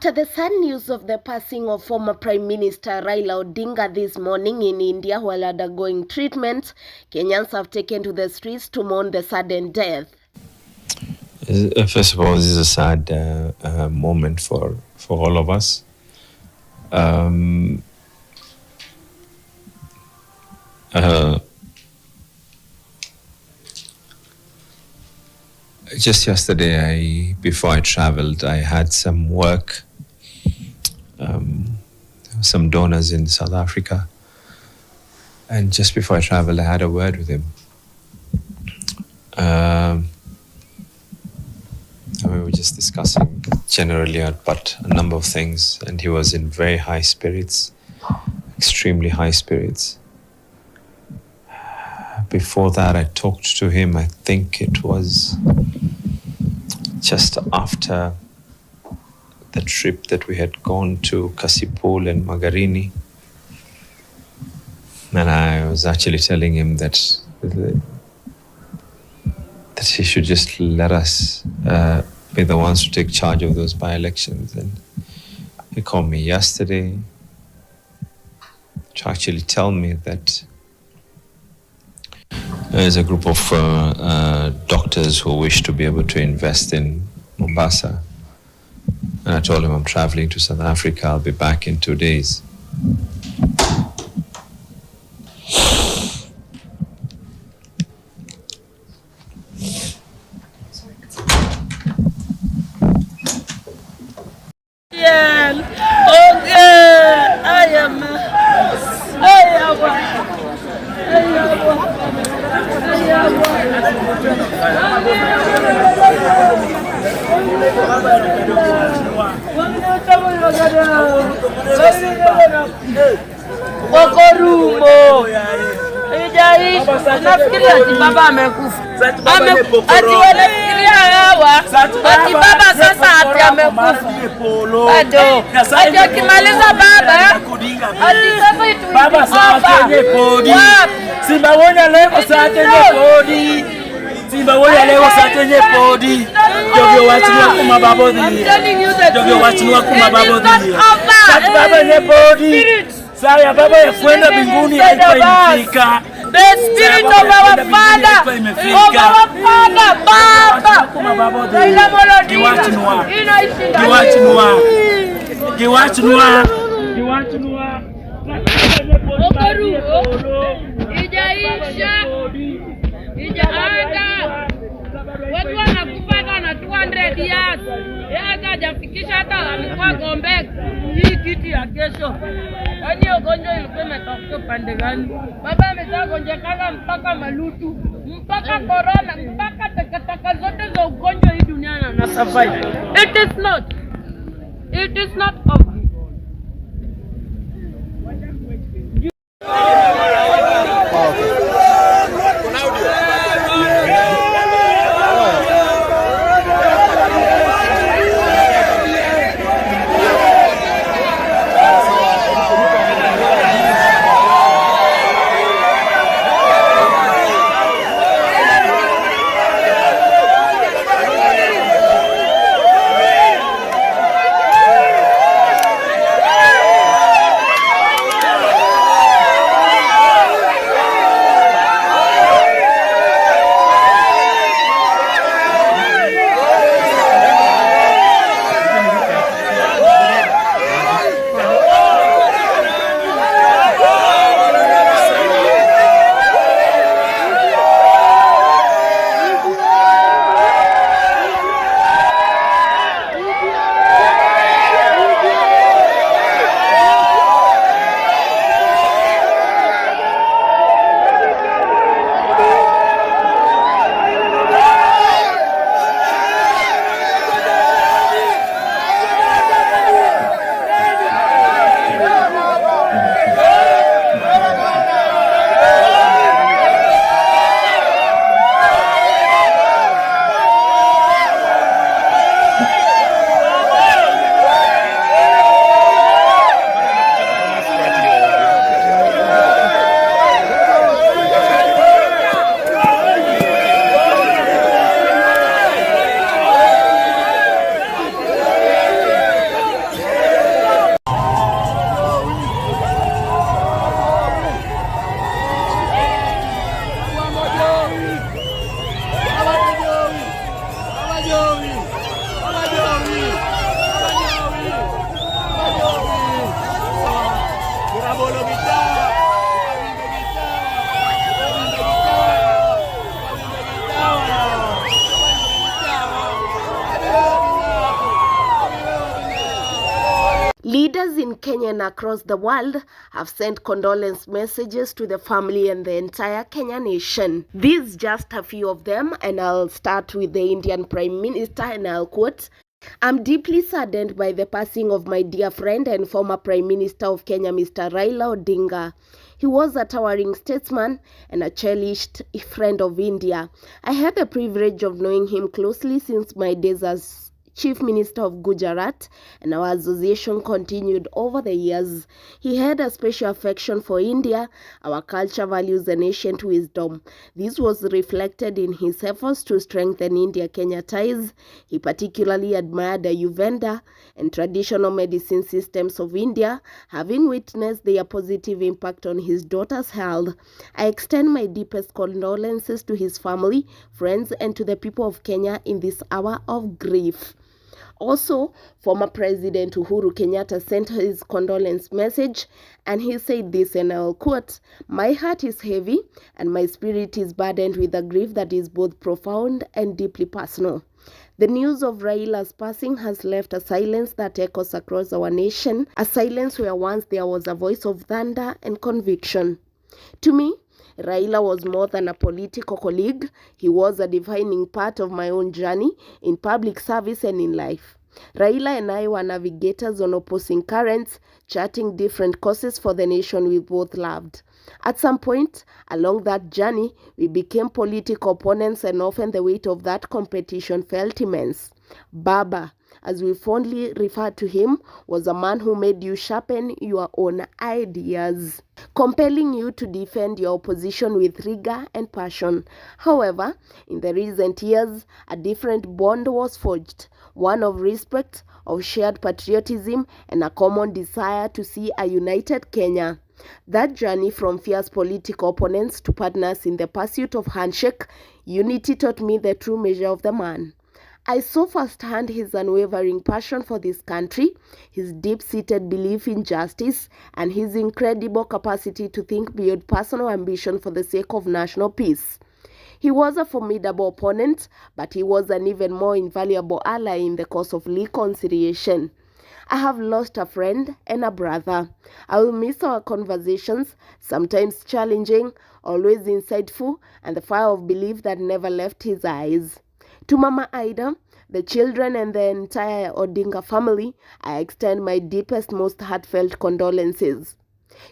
After the sad news of the passing of former Prime Minister Raila Odinga this morning in India while undergoing treatment, Kenyans have taken to the streets to mourn the sudden death. First of all, this is a sad moment for all of us. Just yesterday, before I traveled, I had some work, some donors in South Africa. And just before I traveled, I had a word with him. We were just discussing generally about a number of things, and he was in very high spirits, extremely high spirits. Before that, I talked to him, I think it was just after the trip that we had gone to Kasipul and Magarini. And I was actually telling him that he should just let us be the ones to take charge of those by-elections. And he called me yesterday to actually tell me that there's a group of doctors who wish to be able to invest in Mombasa. And I told him I'm traveling to South Africa. I'll be back in 2 days. Nafikiria ati baba amekufa. Ati wanafikiria hawa. Ati baba sasa ati amekufa. Bado. Ati akimaliza baba. Ati sasa itu baba sasa atenye podi. Simba wonya leo sasa atenye podi. Simba wonya leo sasa atenye podi. Jogyo wachinwa kuma babo di. Jogyo wachinwa kuma babo di. Sasa baba ne podi. Saya baba yafuenda mbinguni haifika. The spirit of our Father, Baba. Watu wanakufa na 200 years. Hata hajafikisha hata alikuwa Gombe. Hii kitu ya kesho. Yaani ugonjwa ilikuwa imetoka pande gani? Baba amezaa gonjeka mpaka malutu, mpaka corona, mpaka takataka zote za ugonjwa hii duniani na survive. It is not over. Leaders in Kenya and across the world have sent condolence messages to the family and the entire Kenya nation. These just a few of them, and I'll start with the Indian Prime Minister, and I'll quote, "I'm deeply saddened by the passing of my dear friend and former Prime Minister of Kenya, Mr. Raila Odinga. He was a towering statesman and a cherished friend of India. I had the privilege of knowing him closely since my days as Chief Minister of Gujarat, and our association continued over the years. He had a special affection for India, our culture, values, and ancient wisdom. This was reflected in his efforts to strengthen India-Kenya ties. He particularly admired the Ayurveda and traditional medicine systems of India, having witnessed their positive impact on his daughter's health. I extend my deepest condolences to his family, friends, and to the people of Kenya in this hour of grief." Also, former President Uhuru Kenyatta sent his condolence message, and he said this, and I'll quote, "My heart is heavy and my spirit is burdened with a grief that is both profound and deeply personal. The news of Raila's passing has left a silence that echoes across our nation, a silence where once there was a voice of thunder and conviction. To me, Raila was more than a political colleague. He was a defining part of my own journey in public service and in life. Raila and I were navigators on opposing currents, charting different courses for the nation we both loved. At some point along that journey, we became political opponents, and often the weight of that competition felt immense. Baba, as we fondly referred to him, was a man who made you sharpen your own ideas, compelling you to defend your opposition with rigor and passion. However, in the recent years, a different bond was forged, one of respect, of shared patriotism, and a common desire to see a united Kenya. That journey from fierce political opponents to partners in the pursuit of handshake unity taught me the true measure of the man. I saw firsthand his unwavering passion for this country, his deep-seated belief in justice, and his incredible capacity to think beyond personal ambition for the sake of national peace. He was a formidable opponent, but he was an even more invaluable ally in the cause of reconciliation. I have lost a friend and a brother. I will miss our conversations, sometimes challenging, always insightful, and the fire of belief that never left his eyes. To Mama Ida, the children, and the entire Odinga family, I extend my deepest, most heartfelt condolences.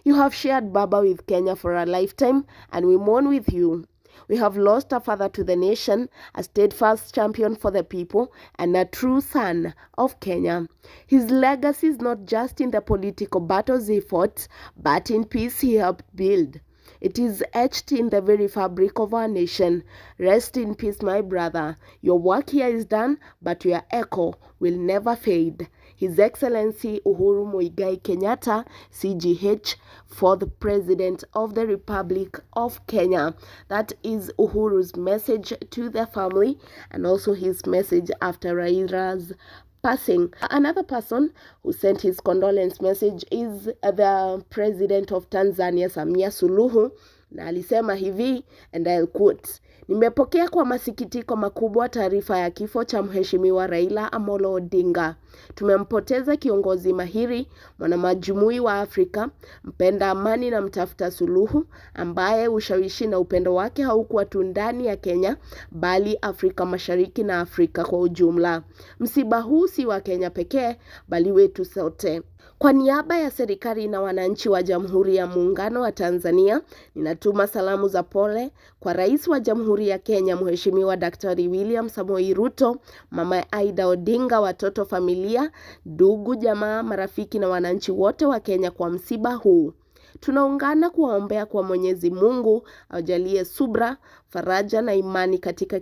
You have shared Baba with Kenya for a lifetime, and we mourn with you. We have lost a father to the nation, a steadfast champion for the people, and a true son of Kenya. His legacy is not just in the political battles he fought, but in peace he helped build. It is etched in the very fabric of our nation. Rest in peace, my brother. Your work here is done, but your echo will never fade. His Excellency Uhuru Muigai Kenyatta, CGH, 4th President of the Republic of Kenya. That is Uhuru's message to the family, and also his message after Raila's passing. Another person who sent his condolence message is the President of Tanzania, Samia Suluhu, na alisema hivi, and I'll quote, "Nimepokea kwa masikitiko makubwa taarifa ya kifo cha Mheshimiwa Raila Amolo Odinga. Tumempoteza kiongozi mahiri, mwanamajumui wa Afrika, mpenda amani na mtafuta suluhu, ambaye ushawishi na upendo wake haukuwa tu ndani ya Kenya, bali Afrika Mashariki na Afrika kwa ujumla. Msiba huu si wa Kenya pekee, bali wetu sote. Kwa niaba ya serikali na wananchi wa Jamhuri ya Muungano wa Tanzania, ninatuma salamu za pole kwa Rais wa Jamhuri ya Kenya, Mheshimiwa Daktari William Samoei Ruto, Mama Aida Odinga, watoto, familia, ndugu, jamaa, marafiki na wananchi wote wa Kenya kwa msiba huu. Tunaungana kuwaombea kwa Mwenyezi Mungu awajalie subra, faraja na imani katika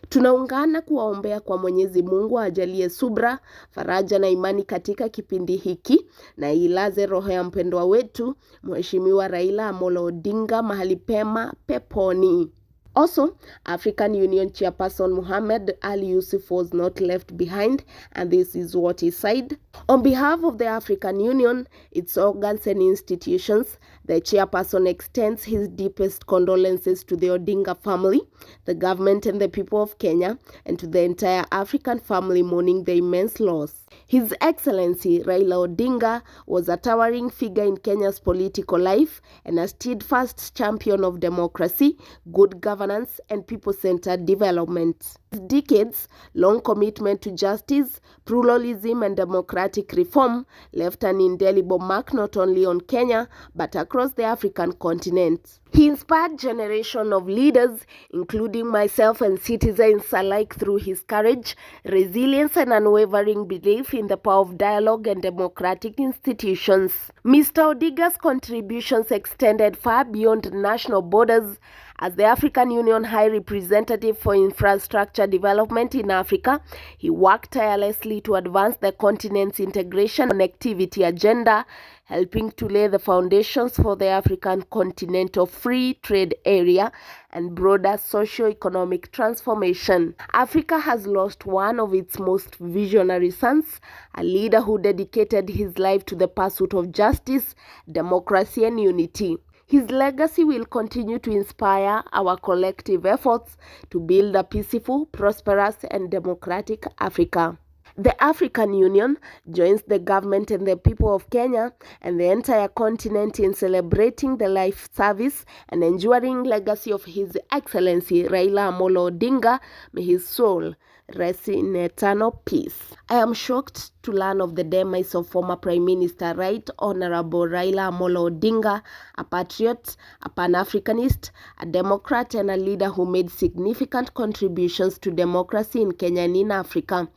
Tunaungana kuwaombea kwa Mwenyezi Mungu ajalie subra, faraja na imani katika kipindi hiki, na ilaze roho ya mpendwa wetu Mheshimiwa Raila Amolo Odinga mahali pema peponi." Also, African Union Chairperson Mohamed Ali Yusuf was not left behind, and this is what he said. On behalf of the African Union, its organs and institutions, the chairperson extends his deepest condolences to the Odinga family, the government and the people of Kenya, and to the entire African family mourning the immense loss. His Excellency Raila Odinga was a towering figure in Kenya's political life and a steadfast champion of democracy, good governance, and people-centered development. His decades-long commitment to justice, pluralism, and democratic reform left an indelible mark not only on Kenya but across the African continent. He inspired generations of leaders, including myself and citizens alike, through his courage, resilience, and unwavering belief in the power of dialogue and democratic institutions. Mr. Odinga's contributions extended far beyond national borders. As the African Union High Representative for Infrastructure Development in Africa, he worked tirelessly to advance the continent's integration and connectivity agenda, helping to lay the foundations for the African continental free trade area and broader socio-economic transformation. Africa has lost one of its most visionary sons, a leader who dedicated his life to the pursuit of justice, democracy, and unity. His legacy will continue to inspire our collective efforts to build a peaceful, prosperous, and democratic Africa. The African Union joins the government and the people of Kenya and the entire continent in celebrating the life, service, and enduring legacy of His Excellency Raila Odinga. May his soul rest in eternal peace. I am shocked to learn of the demise of former Prime Minister Right Honorable Raila Odinga, a patriot, a Pan-Africanist, a Democrat, and a leader who made significant contributions to democracy in Kenya and in Africa.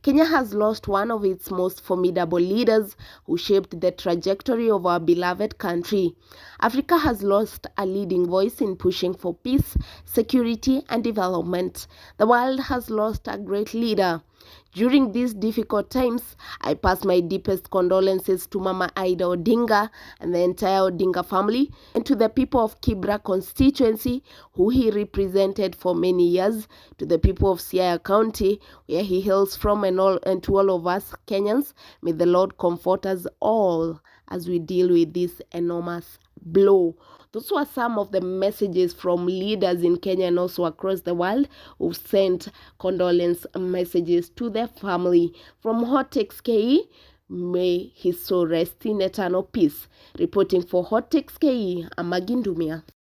Kenya has lost one of its most formidable leaders who shaped the trajectory of our beloved country. Africa has lost a leading voice in pushing for peace, security, and development. The world has lost a great leader. During these difficult times, I pass my deepest condolences to Mama Ida Odinga and the entire Odinga family, and to the people of Kibra constituency, who he represented for many years, to the people of Siaya County, where he hails from, and to all of us Kenyans. May the Lord comfort us all as we deal with this enormous blow. Those were some of the messages from leaders in Kenya and also across the world who sent condolence messages to their family. From Hotex KE, may his soul rest in eternal peace. Reporting for Hotex KE, I'm Magindumia.